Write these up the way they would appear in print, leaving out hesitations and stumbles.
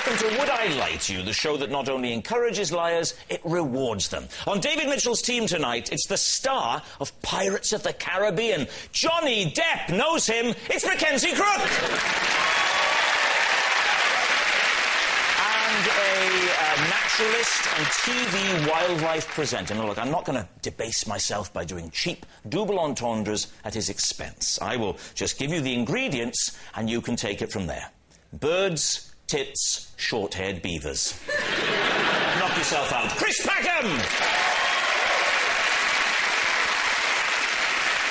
welcome to Would I Lie to You, the show that not only encourages liars, it rewards them. On David Mitchell's team tonight, it's the star of Pirates of the Caribbean. Johnny Depp knows him. It's Mackenzie Crook. And a naturalist and TV wildlife presenter. Now, look, I'm not going to debase myself by doing cheap double entendres at his expense. I will just give you the ingredients, and you can take it from there. Birds, tits, short-haired beavers. Knock yourself out. Chris Packham!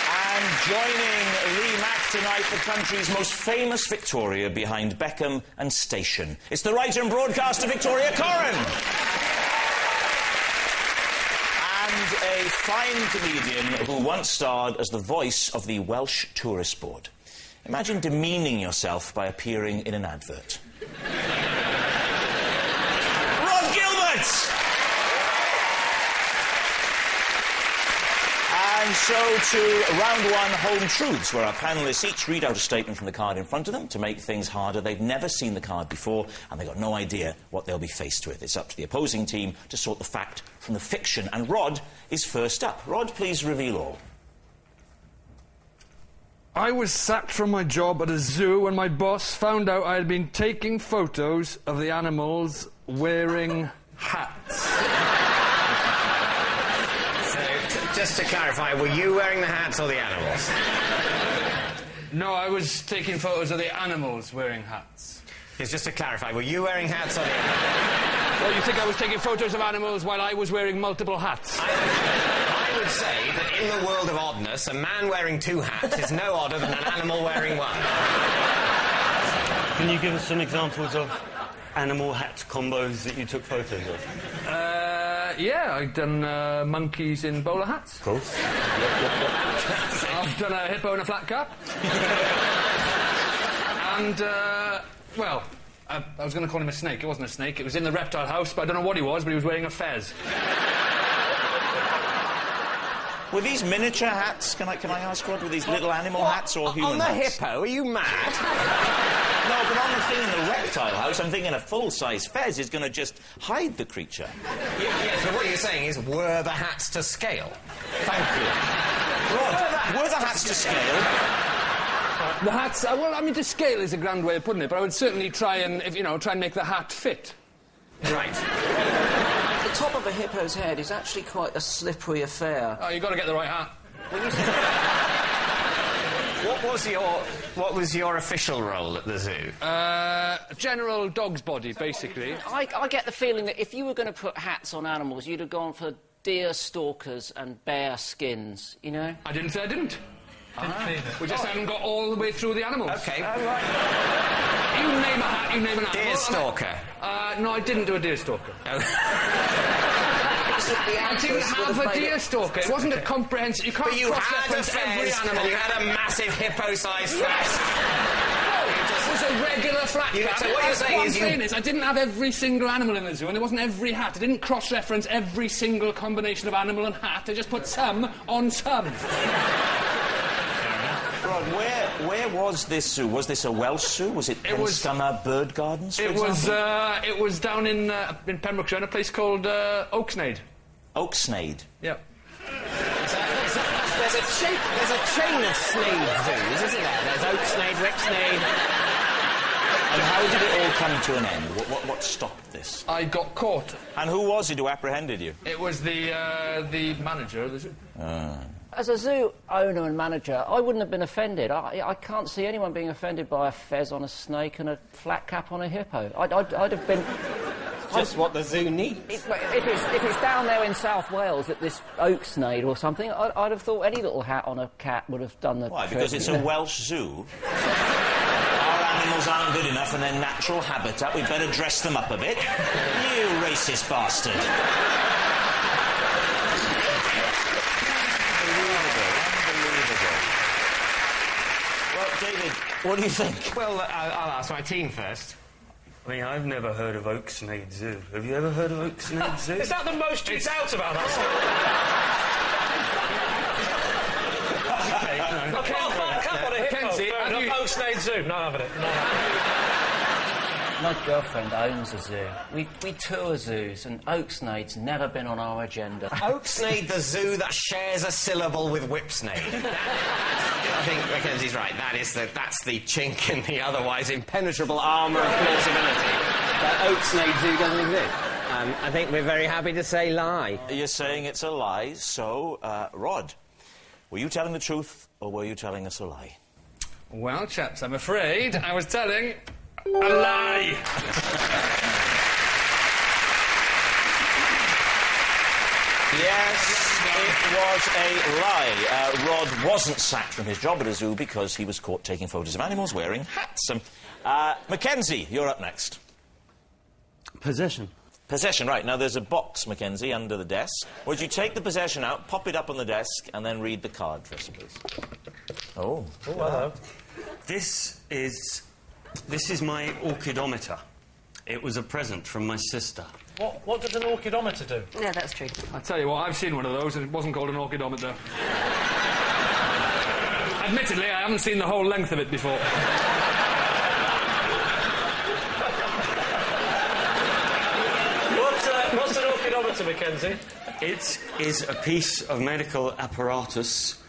And joining Lee Mack tonight, the country's most famous Victoria behind Beckham and Station. It's the writer and broadcaster Victoria Corrin. And a fine comedian who once starred as the voice of the Welsh Tourist Board. Imagine demeaning yourself by appearing in an advert. Rod Gilbert! And so to round one, Home Truths, where our panellists each read out a statement from the card in front of them to make things harder. They've never seen the card before, and they've got no idea what they'll be faced with. It's up to the opposing team to sort the fact from the fiction. And Rod is first up. Rod, please reveal all. I was sacked from my job at a zoo when my boss found out I had been taking photos of the animals wearing hats. So, just to clarify, were you wearing the hats or the animals? No, I was taking photos of the animals wearing hats. Yes, just to clarify, were you wearing hats or the animals? Well, you think I was taking photos of animals while I was wearing multiple hats? I would say that in the world of oddness, a man wearing two hats is no odder than an animal wearing one. Can you give us some examples of animal hat combos that you took photos of? Yeah, I've done monkeys in bowler hats. Of course. I've done a hippo in a flat cap. And, well, I was going to call him a snake. It wasn't a snake. It was in the reptile house, but I don't know what he was, but he was wearing a fez. Were these miniature hats, can I ask, Rod? Were these little animal hats or human hats? On the hippo? Are you mad? No, but on the thing in the reptile house, I'm thinking a full-size fez is going to just hide the creature. Yes, but what you're saying is, were the hats to scale? Thank you. Rod, were the hats to scale? The hats, well, I mean, to scale is a grand way of putting it, but I would certainly try and, try and make the hat fit. Right. The top of a hippo's head is actually quite a slippery affair. Oh, you've got to get the right hat. What was your official role at the zoo? General dog's body, basically. I get the feeling that if you were going to put hats on animals, you'd have gone for deer stalkers and bear skins, you know? I didn't say I didn't. We just haven't got all the way through the animals. OK. Right. You name a hat, you name an animal. Deer stalker. No, I didn't do a deer stalker. The I didn't have a deer stalker. It wasn't a comprehensive... You can't But you had a cross-reference every fez, animal. and you had a massive hippo-sized fez. It was a regular flat cap. So what you're saying is I didn't have every single animal in the zoo, and there wasn't every hat. I didn't cross-reference every single combination of animal and hat. I just put some on some. Rod, where was this zoo? Was this a Welsh zoo? Was it Penscunna Bird Gardens, for example? It was down in Pembrokeshire, in a place called Oaksnade. Oaksnade? Yep. There's a chain of snade zoos, isn't there? There's Oaksnade, Rixnade. And how did it all come to an end? What stopped this? I got caught. And who was it who apprehended you? It was the manager of the zoo. As a zoo owner and manager, I wouldn't have been offended. I can't see anyone being offended by a fez on a snake and a flat cap on a hippo. I'd have been... Just what the zoo needs. If it's down there in South Wales at this Oaksnade or something, I'd have thought any little hat on a cat would have done the Why, trick. because it's a Welsh zoo? Our animals aren't good enough in their natural habitat. We'd better dress them up a bit. You racist bastard. Well, David, what do you think? Well, I'll ask my team first. I mean, I've never heard of Oaksnade Zoo. Have you ever heard of Oaksnade Zoo? Is that the most you doubt about that? Cap on a hippo, Oaksnade Zoo. No, I'm having it. My girlfriend owns a zoo. We tour zoos, and Oaksnade's never been on our agenda. Oaksnade, the zoo that shares a syllable with Whipsnade. I think Mackenzie's right. That's the chink in the otherwise impenetrable armour of plausibility. That Oaksnade Zoo doesn't exist. I think we're very happy to say lie. You're saying it's a lie, so, Rod, were you telling the truth or were you telling us a lie? Well, chaps, I'm afraid I was telling a lie. Yes, it was a lie. Rod wasn't sacked from his job at a zoo because he was caught taking photos of animals wearing hats. Mackenzie, you're up next. Possession. Possession, right. Now, there's a box, Mackenzie, under the desk. Would you take the possession out, pop it up on the desk, and then read the card for us, please? Oh. Oh, hello. This is my orchidometer. It was a present from my sister. What does an orchidometer do? Yeah, that's true. I tell you what, I've seen one of those, and it wasn't called an orchidometer. Admittedly, I haven't seen the whole length of it before. What's an orchidometer, Mackenzie? It is a piece of medical apparatus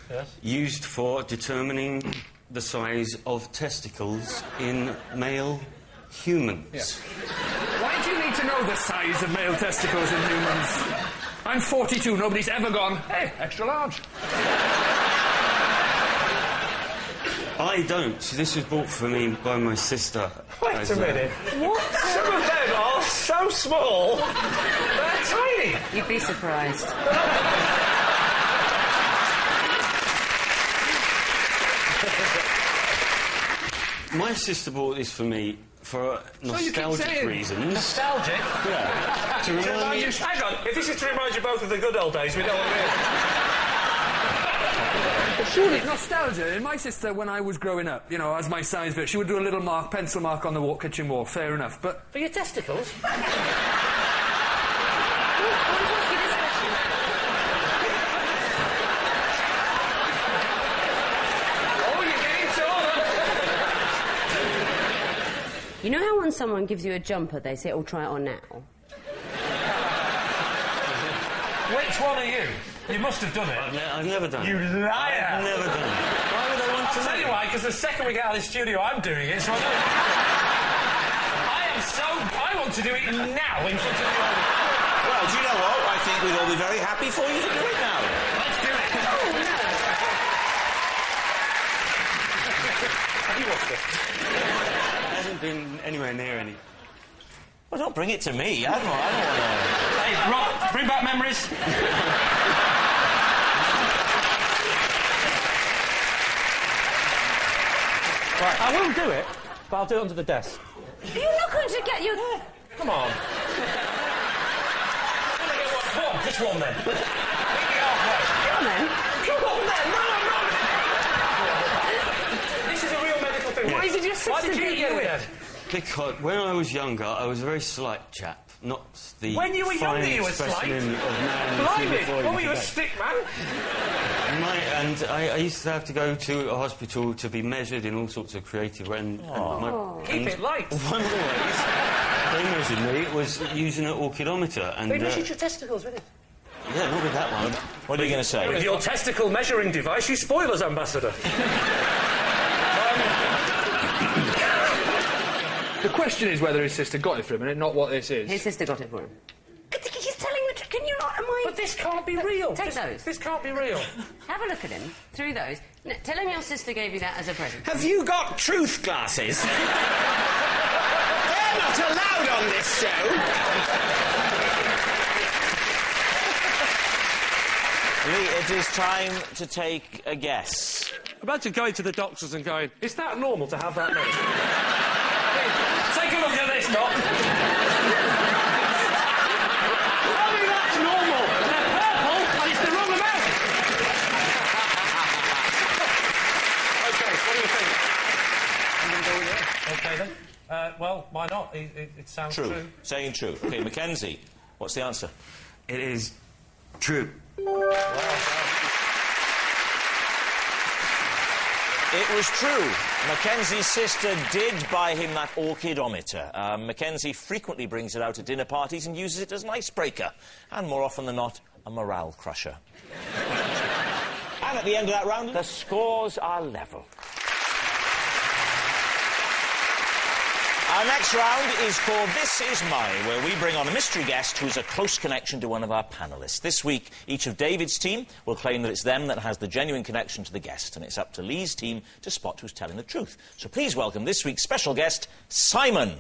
used for determining the size of testicles in male humans. Yeah. Why do you need to know the size of male testicles in humans? I'm 42, nobody's ever gone, hey, extra large. I don't. This was bought for me by my sister. Wait a minute. What? Some of them are so small, they're tiny. You'd be surprised. My sister bought this for me for nostalgic reasons. Nostalgic? Yeah. To remind me... Hang on, if this is to remind you both of the good old days, we don't want to... Surely nostalgia. My sister, when I was growing up, you know, as my size bit, she would do a little pencil mark on the kitchen wall. Fair enough, but... For your testicles? You know how when someone gives you a jumper, they say, oh, try it on now? Which one are you? You must have done it. I've never done it. You liar! I've never done it. Why would I want to I'll tell you why, because the second we get out of the studio, I'm doing it, so I want to do it now in front of the audience. Well, do you know what? I think we'd all be very happy for you to do it now. Let's do it. Oh, no. Have you watched it? I haven't been anywhere near any. Well, don't bring it to me. I don't want to... Hey, Rob, bring back memories. Right, I will do it, but I'll do it under the desk. Are you not going to get your... Come on. One, just one then. Meet me halfway. Come on, then. Come on then, no. This is a real medical thing. Why did your sister get you it? Because when I was younger, I was a very slight chap, not the When you were younger, you were slight? specimen of man. Blimey, what were you, a stick man? And I used to have to go to a hospital to be measured in all sorts of creative ways. Keep it light. One of the ways they measured me was using an orchidometer. And, They measured your testicles with it. Yeah, not with that one. What are you going to say? With your testicle measuring device, you spoilers ambassador. The question is whether his sister got it for him, and not what this is. His sister got it for him. He's telling the truth. Can you not? Am I? But this can't be real. Take those. This can't be real. Have a look at him through those. Tell him your sister gave you that as a present. Have you got truth glasses? They're not allowed on this show. Lee, it is time to take a guess. Imagine going to the doctors and going, is that normal to have that many? Take a look at this, Doc. I mean, that's normal. They're purple, and it's the wrong amount. OK, what do you think? I'm going to go with it. OK, then. Well, why not? It sounds true. Saying true. OK, Mackenzie, what's the answer? It is true. It was true. Mackenzie's sister did buy him that orchidometer. Mackenzie frequently brings it out at dinner parties and uses it as an icebreaker, and more often than not, a morale crusher. And at the end of that round, the scores are level. Our next round is called This Is Mine, where we bring on a mystery guest who's a close connection to one of our panellists. This week, each of David's team will claim that it's them that has the genuine connection to the guest, and it's up to Lee's team to spot who's telling the truth. So please welcome this week's special guest, Simon.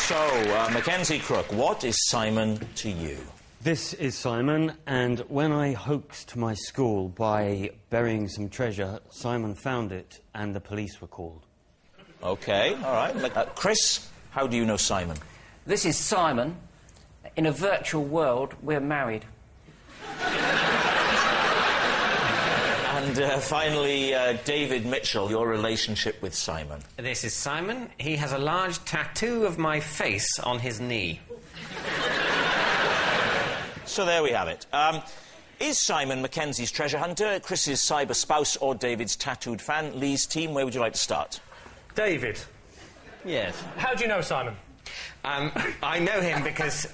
So, Mackenzie Crook, what is Simon to you? This is Simon, and when I hoaxed my school by burying some treasure, Simon found it and the police were called. OK, all right. Chris, how do you know Simon? This is Simon. In a virtual world, we're married. And finally, David Mitchell, your relationship with Simon. This is Simon. He has a large tattoo of my face on his knee. So there we have it. Is Simon Mackenzie's treasure hunter, Chris's cyber spouse, or David's tattooed fan? Lee's team, where would you like to start? David. Yes. How do you know Simon? I know him because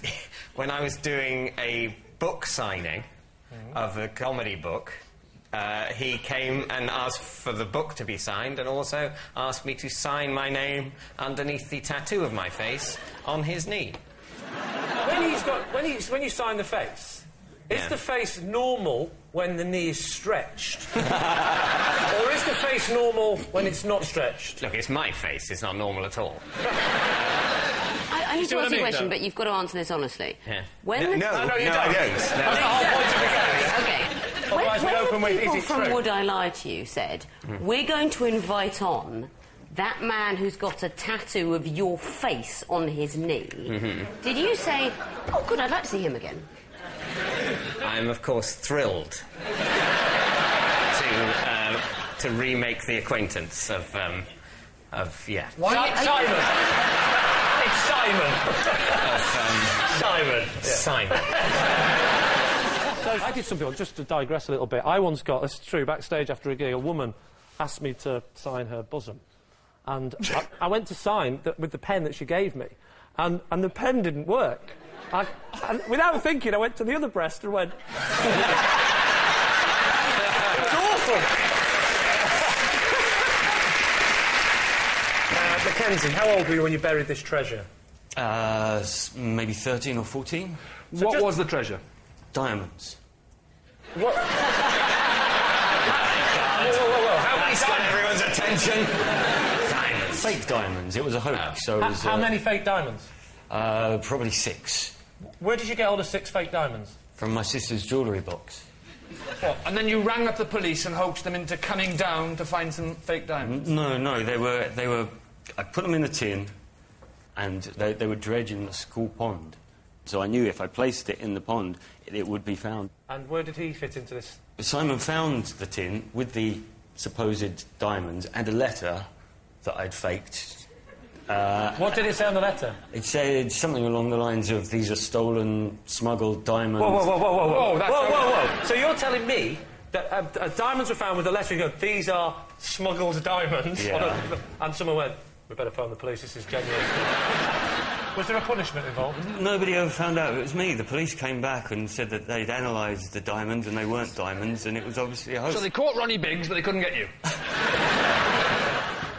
when I was doing a book signing of a comedy book, he came and asked for the book to be signed and also asked me to sign my name underneath the tattoo of my face on his knee. When you sign the face, is the face normal when the knee is stretched? Or is the face normal when it's not stretched? Look, it's my face. It's not normal at all. I need to ask you a question, but you've got to answer this honestly. Yeah. When No, you don't. That's the whole point of the game. Okay. Otherwise we open with, is people it from true? Would I Lie to You said, we're going to invite on that man who's got a tattoo of your face on his knee. Did you say, oh, good, I'd like to see him again? I'm, of course, thrilled to remake the acquaintance of yeah. Simon! It's Simon! Simon. So I did something, just to digress a little bit. I once got, this is true, backstage after a gig, a woman asked me to sign her bosom. And I went to sign with the pen that she gave me, and the pen didn't work. And without thinking, I went to the other breast and went... It was awful! Mackenzie, how old were you when you buried this treasure? Maybe 13 or 14. So what was the treasure? Diamonds. What? Whoa. How many That's got everyone's attention. Fake diamonds. It was a hoax. So it was, how many fake diamonds? Probably 6. Where did you get all the 6 fake diamonds? From my sister's jewellery box. What? And then you rang up the police and hoaxed them into coming down to find some fake diamonds? No, they were... I put them in a tin, and they were dredged in the school pond. So I knew if I placed it in the pond, it would be found. And where did he fit into this? Simon found the tin with the supposed diamonds and a letter that I'd faked. What did it say on the letter? It said something along the lines of, these are stolen, smuggled diamonds. Whoa. So you're telling me that diamonds were found with a letter, you go, these are smuggled diamonds? Yeah. And someone went, we better phone the police, this is genuine. Was there a punishment involved? Nobody ever found out it was me. The police came back and said that they'd analysed the diamonds and they weren't diamonds, and it was obviously a hoax. So they caught Ronnie Biggs, but they couldn't get you. Are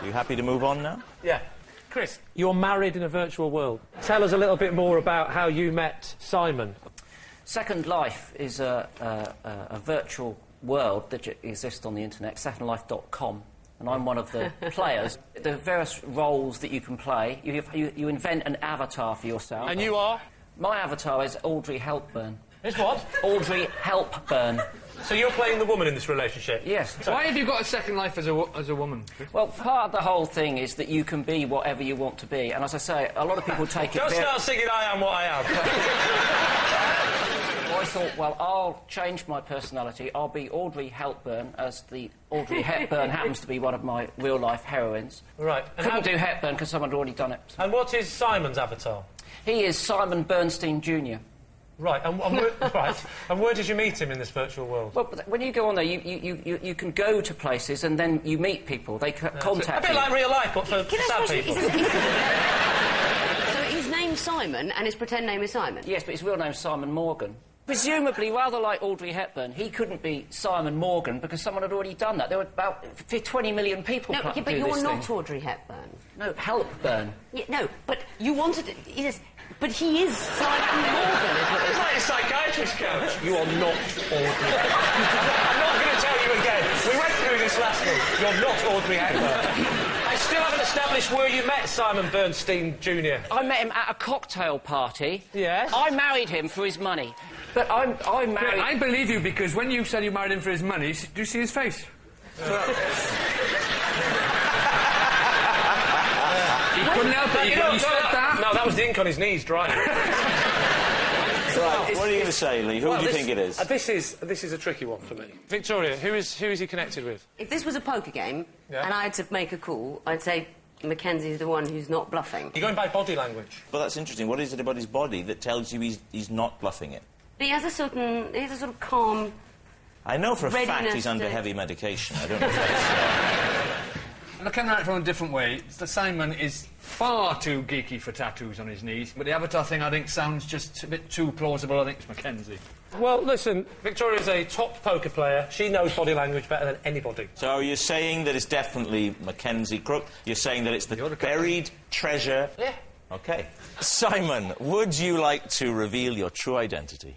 you happy to move on now? Yeah. Chris, you're married in a virtual world. Tell us a little bit more about how you met Simon. Second Life is a virtual world that exists on the internet, secondlife.com, and I'm one of the players. There are various roles that you can play. You invent an avatar for yourself. And you are? My avatar is Audrey Hepburn. It's what? Audrey Hepburn. So you're playing the woman in this relationship? Yes. Why have you got a second life as a woman? Well, part of the whole thing is that you can be whatever you want to be, and as I say, a lot of people take it... Don't start singing I Am What I Am. Well, I thought, well, I'll change my personality. I'll be Audrey Hepburn, as the Audrey Hepburn happens to be one of my real-life heroines. Right. And Couldn't do Hepburn because someone had already done it. And what is Simon's avatar? He is Simon Bernstein Jr. Right, and where did you meet him in this virtual world? Well, when you go on there, you can go to places and then you meet people. They contact you. A bit like real life, but for sad people. So his name's Simon, and his pretend name is Simon? Yes, but his real name's Simon Morgan. Presumably, rather like Audrey Hepburn, he couldn't be Simon Morgan because someone had already done that. There were about 20 million people No, but you're not Audrey Hepburn. No, Helpburn. Yeah, no, but you wanted to... Yes, but he is Simon Morgan, is what It's like a psychiatrist coach. You are not Audrey Hepburn. I'm not going to tell you again. We went through this last week. You're not Audrey Hepburn. I still haven't established where you met Simon Bernstein Jr. I met him at a cocktail party. Yes? I married him for his money. But I married... I believe you, because when you said you married him for his money, do you see his face? He couldn't help it. You said that. No, that was the ink on his knees drying. What are you going to say, Lee? Who do you think it is? This is a tricky one for me. Victoria, who is he connected with? If this was a poker game, and I had to make a call, I'd say Mackenzie's the one who's not bluffing. You're going by body language. Well, that's interesting. What is it about his body that tells you he's not bluffing it? But he has a sort of calm... I know for a fact readiness he's under to- heavy medication. I don't know if that's... Looking at it from a different way, Simon is far too geeky for tattoos on his knees, but the avatar thing, I think, sounds just a bit too plausible. I think it's Mackenzie. Well, listen, Victoria's a top poker player. She knows body language better than anybody. So you're saying that it's definitely Mackenzie Crook? You're saying that it's the buried treasure? Yeah. OK. Simon, would you like to reveal your true identity?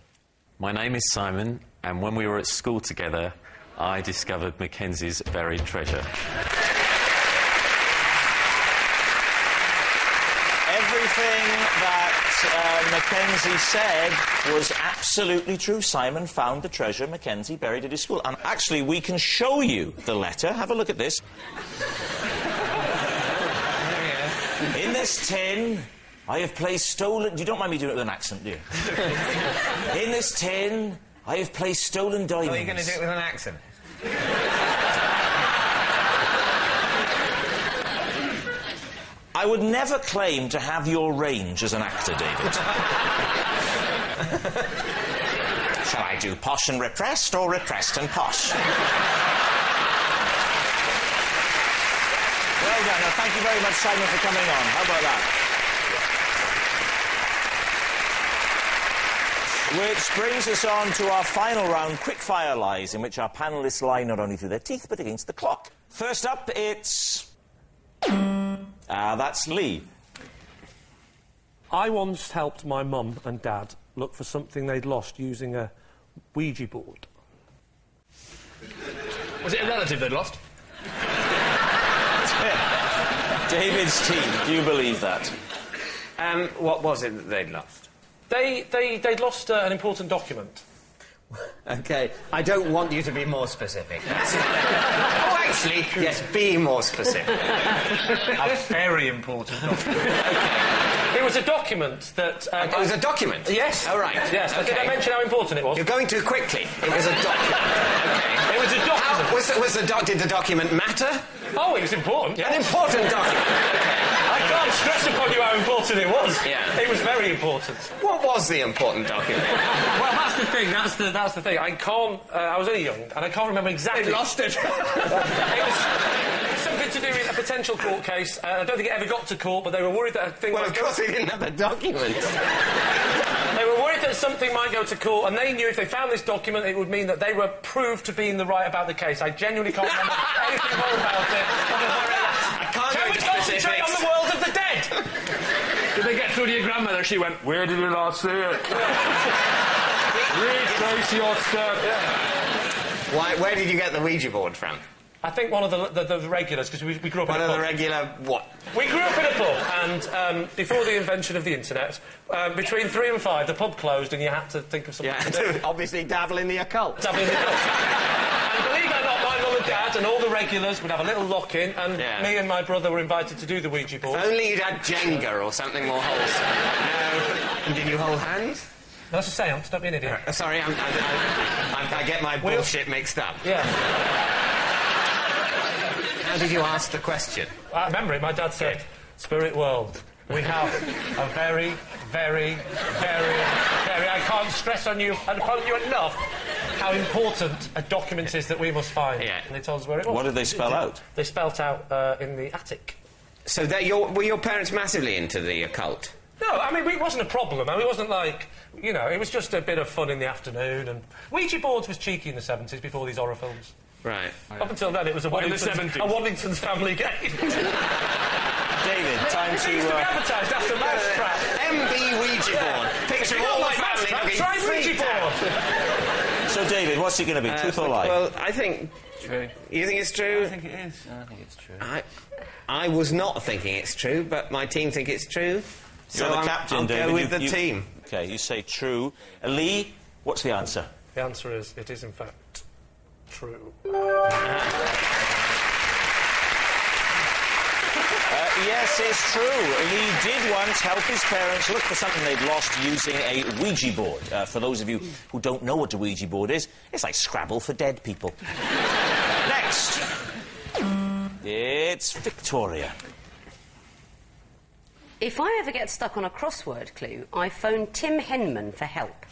My name is Simon, and when we were at school together, I discovered Mackenzie's buried treasure. Everything that Mackenzie said was absolutely true. Simon found the treasure Mackenzie buried at his school. And actually, we can show you the letter. Have a look at this. In this tin, I have placed stolen... You don't mind me doing it with an accent, do you? In this tin, I have placed stolen diamonds. Are you going to do it with an accent? I would never claim to have your range as an actor, David. Shall I do posh and repressed, or repressed and posh? Well done. Now, thank you very much, Simon, for coming on. How about that? Which brings us on to our final round, quick-fire lies, in which our panellists lie not only through their teeth, but against the clock. First up, it's... that's Lee. I once helped my mum and dad look for something they'd lost using a Ouija board. Was it a relative they'd lost? David's team, do you believe that? What was it that they'd lost? They'd lost an important document. OK, I don't want you to be more specific. Oh, actually, yes, be more specific. A very important document. OK. It was a document that... It was a document? Yes. Oh, right. Yes. Okay. Did I mention how important it was? You're going too quickly. It was a document. OK. It was a document. Did the document matter? Oh, it was important, yes. An important document. I can't stress upon you how important it was. Yeah. It was very important. What was the important document? Well, that's the thing. That's the thing. I can't... I was only young, and I can't remember exactly... They lost it. It was something to do with a potential court case. I don't think it ever got to court, but they were worried that a thing... Well, of course they didn't have the document. They were worried that something might go to court, and they knew if they found this document, it would mean that they were proved to be in the right about the case. I genuinely can't remember anything more about it. I can't Can go we into concentrate specifics. on the world of the dead? Did they get through to your grandmother? She went, where did you last see it? Retrace your steps. Why? Where did you get the Ouija board from? I think one of the regulars, because we grew up One in a of pub. the regular what? We grew up in a pub, and before the invention of the internet, between 3 and 5, the pub closed, and you had to think of something Yeah, to do. obviously dabble in the occult. Dabble in the occult. And believe it or not, my mum and dad and all the regulars would have a little lock-in, and me and my brother were invited to do the Ouija board. If only you'd had Jenga or something more wholesome. No. And did you hold hands? No, that's a seance, don't be an idiot. Sorry, I get my bullshit mixed up. Yeah. How did you ask the question? I remember it, my dad said, Spirit world, we have a very, very, very, Mary, I can't stress on you enough how important a document is that we must find. Yeah. And they told us where it was. What did they spell out? They spelt out in the attic. So were your parents massively into the occult? No, I mean, it wasn't a problem. I mean, it wasn't like, you know, it was just a bit of fun in the afternoon, and Ouija boards was cheeky in the 70s before these horror films. Right. Up until then, it was a Waddington's family game. David, time to... advertised after Mousetrap. MB Ouija board. Picture all the family looking Try Ouija board. So, David, what's it going to be, truth or lie? Well, I think... True. You think it's true? I think it is. I think it's true. I was not thinking it's true, but my team think it's true. You're the captain, I'll David. go with the team. OK, you say true. Lee, what's the answer? The answer is, it is in fact true. Yes, it's true. Lee did once help his parents look for something they'd lost using a Ouija board. For those of you who don't know what a Ouija board is, it's like Scrabble for dead people. Next. It's Victoria. If I ever get stuck on a crossword clue, I phone Tim Henman for help.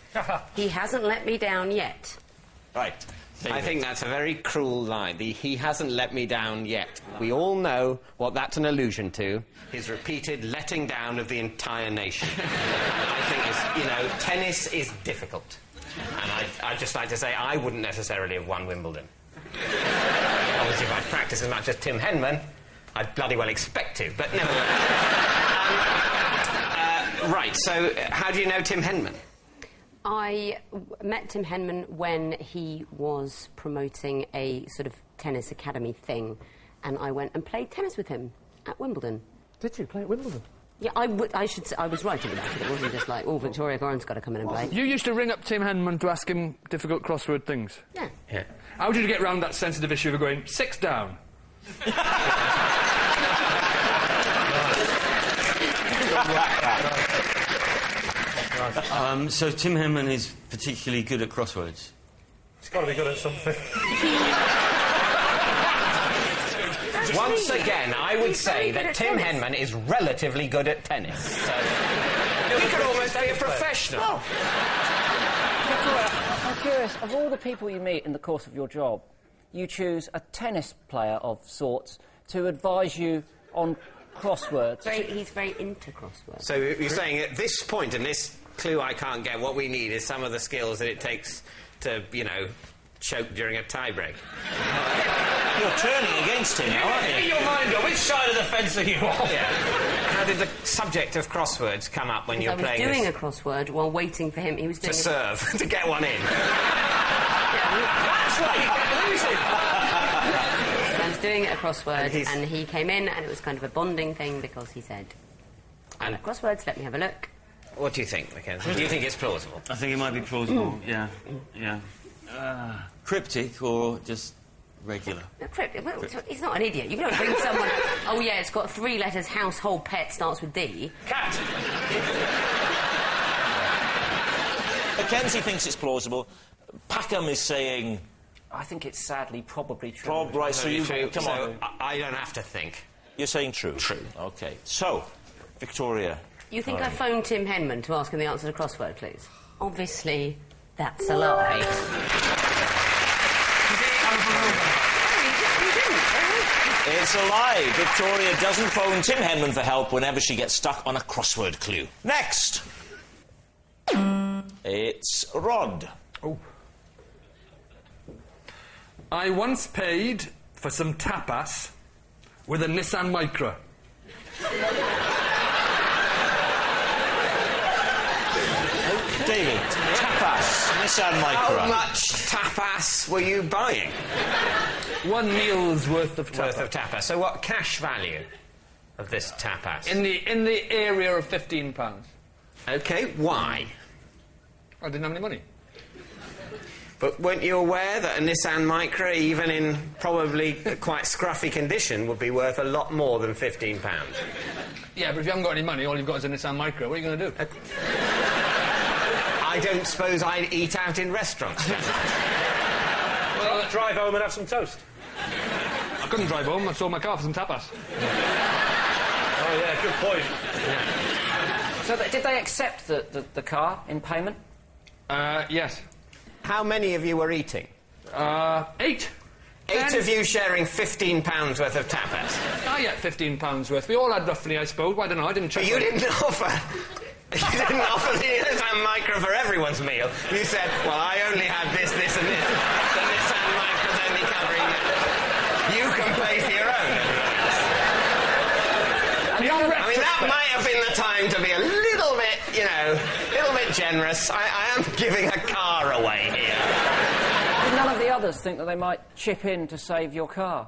He hasn't let me down yet. Right. I think that's a very cruel line. He hasn't let me down yet. We all know what that's an allusion to. His repeated letting down of the entire nation. I think, tennis is difficult. And I'd just like to say I wouldn't necessarily have won Wimbledon. Obviously, if I'd practiced as much as Tim Henman, I'd bloody well expect to, but nevertheless. Right, so how do you know Tim Henman? I met Tim Henman when he was promoting a sort of tennis academy thing, and I went and played tennis with him at Wimbledon. Did you play at Wimbledon? Yeah, I should say, I was writing about it. It wasn't just like, oh, Victoria Goran's got to come in and play. You used to ring up Tim Henman to ask him difficult crossword things? Yeah. How did you get round that sensitive issue of going 6 down? So Tim Henman is particularly good at crosswords. He's got to be good at something. Once again, I would say that Tim Henman is relatively good at tennis. So he could almost be a professional. I'm curious, of all the people you meet in the course of your job, you choose a tennis player of sorts to advise you on crosswords. He's very into crosswords. So you're saying at this point in this clue I can't get, what we need is some of the skills that it takes to, choke during a tie-break. You're turning against him now, aren't you? Get your mind up. Which side of the fence are you on? Yeah. How did the subject of crosswords come up when you were playing I was doing a crossword while waiting for him. He was doing to serve, to get one in. That's why you kept losing. I was doing a crossword, and he came in, and it was kind of a bonding thing because he said, And crosswords, let me have a look. what do you think, Mackenzie? Do you think it's plausible? I think it might be plausible, yeah. Cryptic or just regular? No, he's not an idiot. You don't bring someone... Oh, yeah, it's got 3 letters, household pet, starts with D. Cat. Mackenzie thinks it's plausible. Packham is saying... I think it's sadly probably true. Right, so you... Come on. I don't have to think. You're saying true? True. OK. So, Victoria... You think I phoned Tim Henman to ask him the answer to crossword clues? Obviously, that's a lie. It's a lie. Victoria doesn't phone Tim Henman for help whenever she gets stuck on a crossword clue. Next. It's Rod. Oh. I once paid for some tapas with a Nissan Micra. David, tapas, Nissan Micra. How much tapas were you buying? 1 meal's worth of tapas. So what cash value of this tapas? In the area of £15. OK, why? I didn't have any money. But weren't you aware that a Nissan Micra, even in probably quite scruffy condition, would be worth a lot more than £15? Yeah, but if you haven't got any money, all you've got is a Nissan Micra. What are you going to do? I don't suppose I'd eat out in restaurants. Well, drive home and have some toast. I couldn't drive home. I sold my car for some tapas. Oh, yeah, good point. So did they accept the car in payment? Yes. How many of you were eating? 8. 8 of you sharing £15 worth of tapas. I get £15 worth. We all had roughly, I suppose. Why don't I didn't check. But you didn't offer. You didn't offer the San micro for everyone's meal. You said, well, I only had this, and this. Then this San micro's only covering it. You can pay for your own. I mean, that might have been the time to be a little bit, you know, a little bit generous. I am giving a car away here. Did none of the others think that they might chip in to save your car?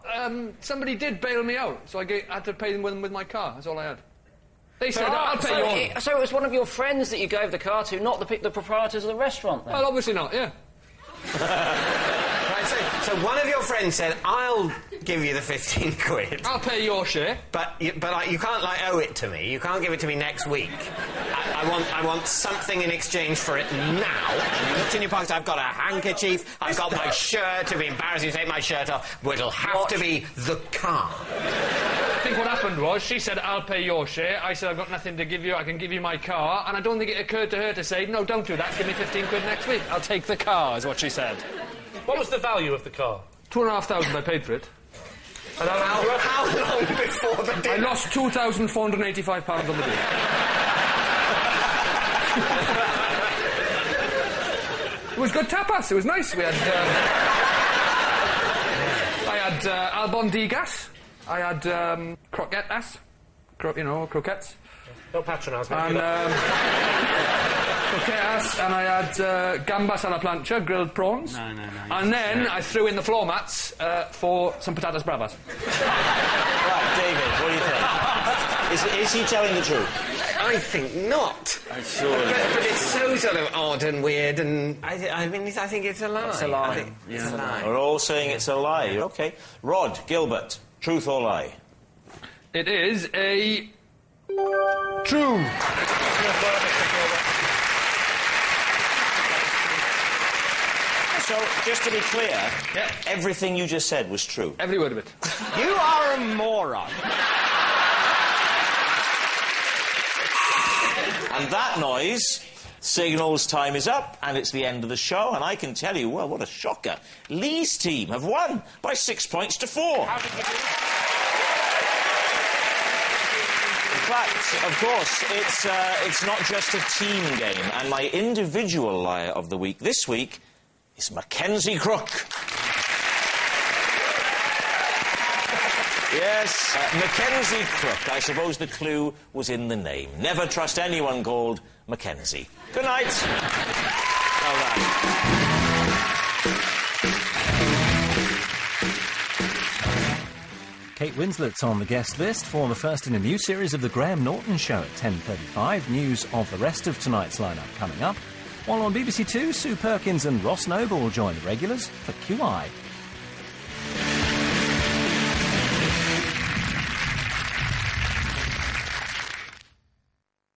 Somebody did bail me out, so I had to pay them with my car. That's all I had. They said, I'll pay you. So it was one of your friends that you gave the car to, not the proprietors of the restaurant, then? Well, obviously not, yeah. Right, so one of your friends said, I'll give you the 15 quid. I'll pay your share. But you can't, like, owe it to me. You can't give it to me next week. I want something in exchange for it now. You looked in your pocket, I've got a handkerchief, I've got my shirt. It'd be embarrassing to take my shirt off. But it'll have to be the car. I think what happened was, she said, I'll pay your share. I said, I've got nothing to give you, I can give you my car. And I don't think it occurred to her to say, no, don't do that, give me 15 quid next week. I'll take the car, is what she said. What was the value of the car? 2,500 I paid for it. And How long before the dinner? I lost £2,485 on the deal. It was good tapas, it was nice. We had... I had albondigas. I had croquetas. Croquettes. Don't patronise me. And croquetas, and I had gambas a la plancha, grilled prawns. No. And then I threw in the floor mats for some patatas bravas. Right, David, what do you think? Is he telling the truth? I think not. But it's so sort of odd and weird, and I think it's a lie. It's a lie. I think it's a lie. We're all saying it's a lie. OK. Rod, Gilbert, truth or lie? It is a... true. So, just to be clear, everything you just said was true. Every word of it. You are a moron. And that noise signals time is up, and it's the end of the show, and I can tell you, well, what a shocker. Lee's team have won by 6 points to 4. In fact, of course, it's not just a team game, and my individual liar of the week this week is Mackenzie Crook. Yes, Mackenzie Crook. I suppose the clue was in the name. Never trust anyone called Mackenzie. Good night. Well done. Kate Winslet's on the guest list for the first in a new series of The Graham Norton Show at 10:35. News of the rest of tonight's lineup coming up. While on BBC Two, Sue Perkins and Ross Noble will join the regulars for QI.